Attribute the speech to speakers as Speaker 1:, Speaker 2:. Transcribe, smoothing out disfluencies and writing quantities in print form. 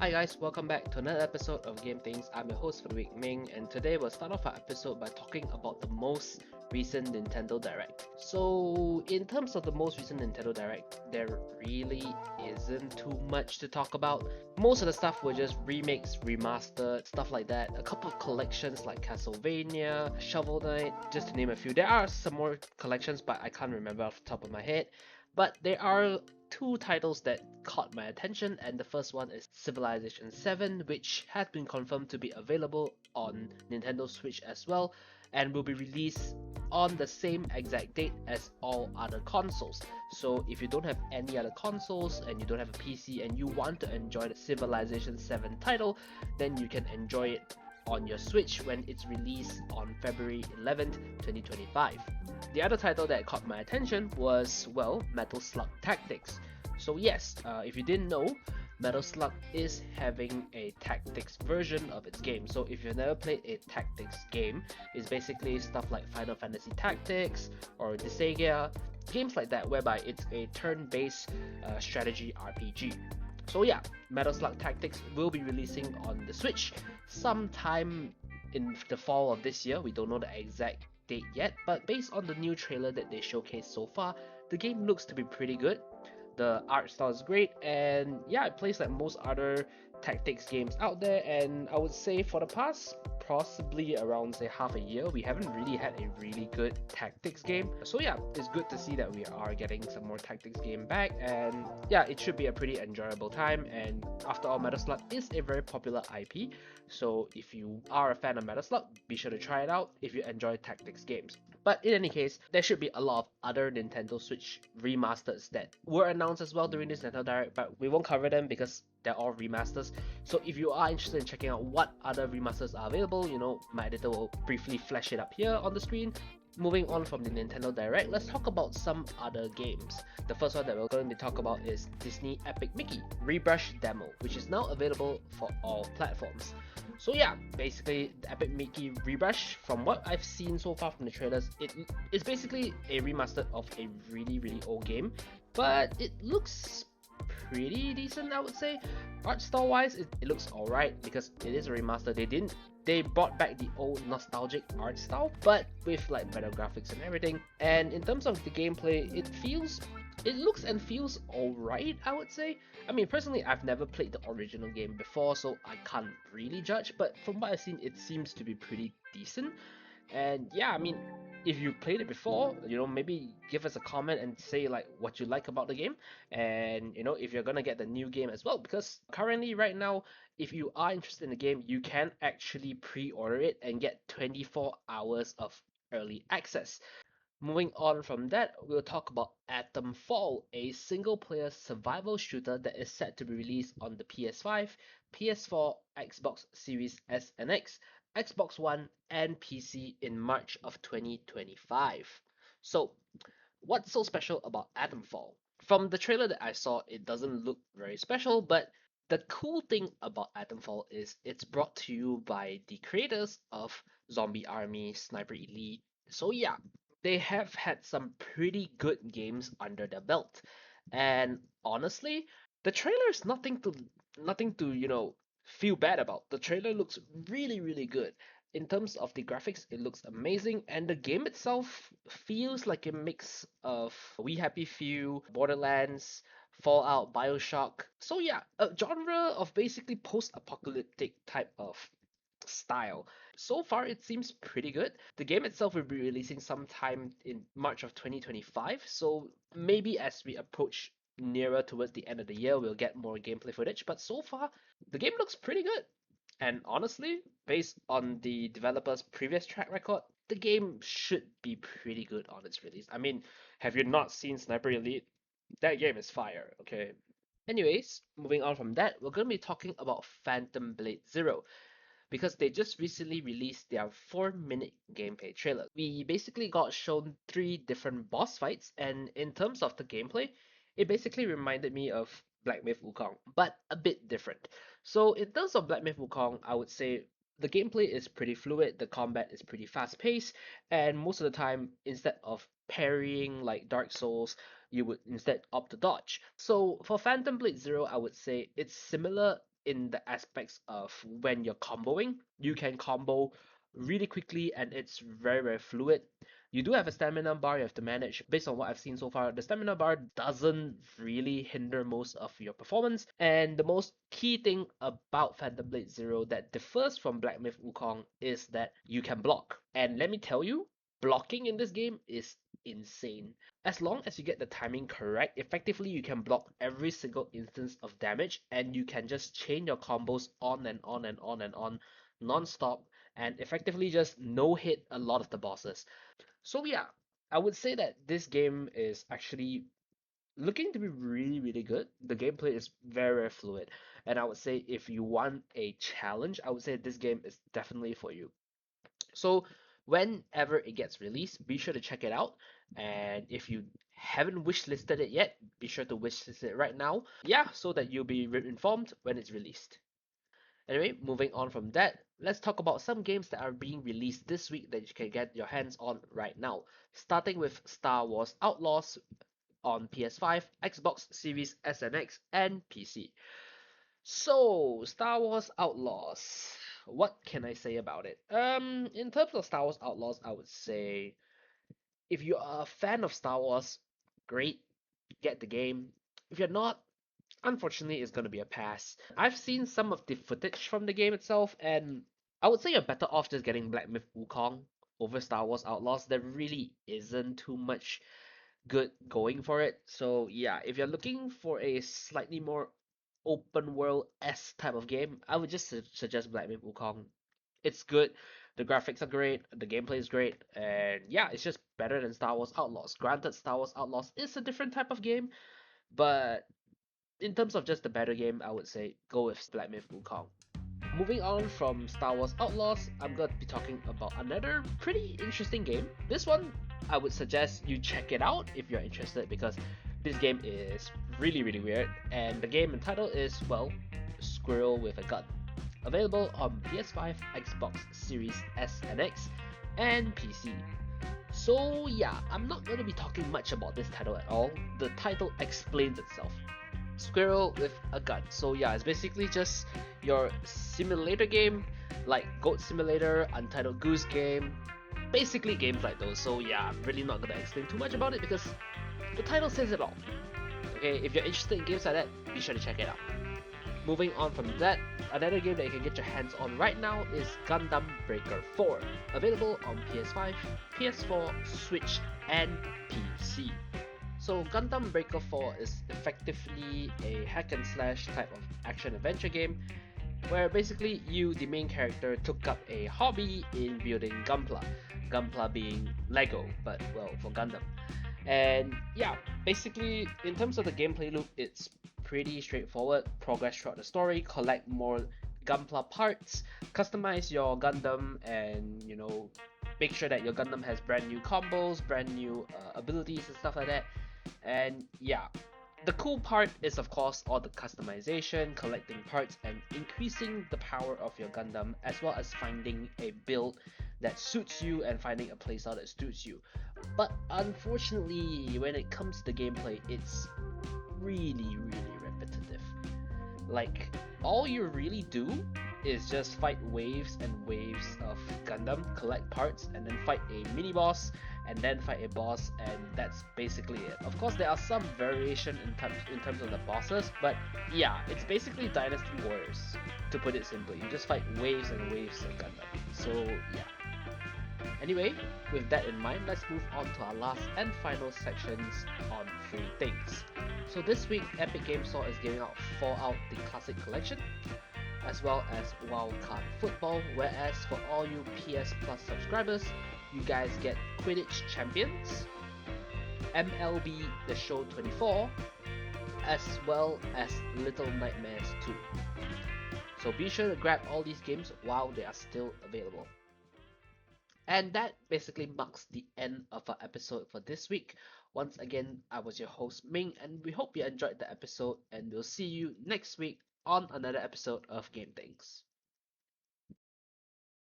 Speaker 1: Hi guys, welcome back to another episode of Game Things. I'm your host for the week, Ming, and today we'll start off our episode by talking about the most recent Nintendo Direct. So, in terms of the most recent Nintendo Direct, there really isn't too much to talk about. Most of the stuff were just remakes, remastered, stuff like that. A couple of collections like Castlevania, Shovel Knight, just to name a few. There are some more collections, but I can't remember off the top of my head. But there are two titles that caught my attention, and the first one is Civilization 7, which has been confirmed to be available on Nintendo Switch as well, and will be released on the same exact date as all other consoles. So if you don't have any other consoles and you don't have a PC and you want to enjoy the Civilization 7 title, then you can enjoy it on your Switch when it's released on February 11th, 2025. The other title that caught my attention was, well, Metal Slug Tactics. So yes, if you didn't know, Metal Slug is having a tactics version of its game. So if you've never played a tactics game, it's basically stuff like Final Fantasy Tactics or Dissidia, games like that, whereby it's a turn-based strategy RPG. So yeah, Metal Slug Tactics will be releasing on the Switch sometime in the fall of this year. We don't know the exact date yet, but based on the new trailer that they showcased so far, the game looks to be pretty good. The art style is great, and yeah, it plays like most other tactics games out there. And I would say for the past possibly around say half a year, we haven't really had a really good tactics game. So yeah, it's good to see that we are getting some more tactics game back, and yeah, it should be a pretty enjoyable time. And after all, Metal Slug is a very popular IP, so if you are a fan of Metal Slug, be sure to try it out if you enjoy tactics games. But in any case, there should be a lot of other Nintendo Switch remasters that were announced as well during this Nintendo Direct, but we won't cover them because they're all remasters. So if you are interested in checking out what other remasters are available, my editor will briefly flash it up here on the screen. Moving on from the Nintendo Direct, let's talk about some other games. The first one that we're going to talk about is Disney Epic Mickey Rebrushed Demo, which is now available for all platforms. So yeah, basically the Epic Mickey Rebrush, from what I've seen so far from the trailers, it's basically a remaster of a really old game, but it looks pretty decent, I would say. Art style wise, it looks alright because it is a remaster. They brought back the old nostalgic art style, but with like better graphics and everything. And in terms of the gameplay, it looks and feels alright, I would say. I mean, personally, I've never played the original game before, so I can't really judge, but from what I've seen, it seems to be pretty decent. And yeah, I mean, if you played it before, maybe give us a comment and say like what you like about the game, and if you're gonna get the new game as well, because currently right now, if you are interested in the game, you can actually pre-order it and get 24 hours of early access. Moving on from that, we'll talk about Atomfall, a single-player survival shooter that is set to be released on the PS5, PS4, Xbox Series S and X, Xbox One, and PC in March of 2025. So, what's so special about Atomfall? From the trailer that I saw, it doesn't look very special, but the cool thing about Atomfall is it's brought to you by the creators of Zombie Army, Sniper Elite. So yeah, they have had some pretty good games under their belt. And honestly, the trailer is nothing to feel bad about. The trailer looks really good. In terms of the graphics, it looks amazing, and the game itself feels like a mix of We Happy Few, Borderlands, Fallout, BioShock. So yeah, a genre of basically post-apocalyptic type of style. So far, it seems pretty good. The game itself will be releasing sometime in March of 2025, so maybe as we approach nearer towards the end of the year, we'll get more gameplay footage. But so far, the game looks pretty good. And honestly, based on the developer's previous track record, the game should be pretty good on its release. I mean, have you not seen Sniper Elite? That game is fire, okay? Anyways, moving on from that, we're going to be talking about Phantom Blade Zero because they just recently released their 4-minute gameplay trailer. We basically got shown 3 different boss fights, and in terms of the gameplay, it basically reminded me of Black Myth Wukong, but a bit different. So in terms of Black Myth Wukong, I would say the gameplay is pretty fluid, the combat is pretty fast paced, and most of the time, instead of parrying like Dark Souls, you would instead opt to dodge. So for Phantom Blade Zero, I would say it's similar in the aspects of when you're comboing. You can combo really quickly and it's very, very fluid. You do have a stamina bar you have to manage. Based on what I've seen so far, the stamina bar doesn't really hinder most of your performance. And the most key thing about Phantom Blade Zero that differs from Black Myth Wukong is that you can block. And let me tell you, blocking in this game is insane. As long as you get the timing correct, effectively you can block every single instance of damage and you can just chain your combos on and on and on and on non-stop and effectively just no hit a lot of the bosses. So yeah, I would say that this game is actually looking to be really, really good. The gameplay is very, very fluid. And I would say if you want a challenge, I would say this game is definitely for you. So whenever it gets released, be sure to check it out. And if you haven't wishlisted it yet, be sure to wishlist it right now. Yeah, so that you'll be informed when it's released. Anyway, moving on from that, let's talk about some games that are being released this week that you can get your hands on right now. Starting with Star Wars Outlaws on PS5, Xbox Series S and X, and PC. So, Star Wars Outlaws. What can I say about it? In terms of Star Wars Outlaws, I would say if you are a fan of Star Wars, great, get the game. If you're not, unfortunately, it's gonna be a pass. I've seen some of the footage from the game itself, and I would say you're better off just getting Black Myth Wukong over Star Wars Outlaws. There really isn't too much good going for it. So yeah, if you're looking for a slightly more open world S type of game, I would just suggest Black Myth Wukong. It's good. The graphics are great, the gameplay is great, and yeah, it's just better than Star Wars Outlaws. Granted, Star Wars Outlaws is a different type of game, but in terms of just the better game, I would say go with Black Myth Wukong. Moving on from Star Wars Outlaws, I'm going to be talking about another pretty interesting game. This one, I would suggest you check it out if you're interested because this game is really, really weird. And the game entitled is, well, Squirrel with a Gun. Available on PS5, Xbox Series S and X, and PC. So yeah, I'm not going to be talking much about this title at all. The title explains itself. Squirrel with a gun. So yeah, it's basically just your simulator game, like Goat Simulator, Untitled Goose Game, basically games like those. So yeah, I'm really not gonna explain too much about it because the title says it all. Okay, if you're interested in games like that, be sure to check it out. Moving on from that, another game that you can get your hands on right now is Gundam Breaker 4, available on PS5, PS4, Switch, and PC. So Gundam Breaker 4 is effectively a hack and slash type of action adventure game where basically you, the main character, took up a hobby in building Gunpla. Gunpla being Lego, but well, for Gundam. And yeah, basically in terms of the gameplay loop, it's pretty straightforward. Progress throughout the story, collect more Gunpla parts, customize your Gundam, and make sure that your Gundam has brand new combos, brand new abilities and stuff like that. And yeah, the cool part is of course all the customization, collecting parts, and increasing the power of your Gundam, as well as finding a build that suits you and finding a playstyle that suits you. But unfortunately, when it comes to the gameplay, it's really, really repetitive. Like, all you really do is just fight waves and waves of Gundam, collect parts, and then fight a mini boss, and then fight a boss, and that's basically it. Of course, there are some variation in terms of the bosses, but yeah, it's basically Dynasty Warriors, to put it simply. You just fight waves and waves of Gundam. So yeah. Anyway, with that in mind, let's move on to our last and final sections on free things. So this week, Epic Games Store is giving out Fallout the Classic Collection, as well as Wildcard Football, whereas for all you PS Plus subscribers, you guys get Quidditch Champions, MLB The Show 24, as well as Little Nightmares 2. So be sure to grab all these games while they are still available. And that basically marks the end of our episode for this week. Once again, I was your host Ming, and we hope you enjoyed the episode, and we'll see you next week on another episode of Game Things.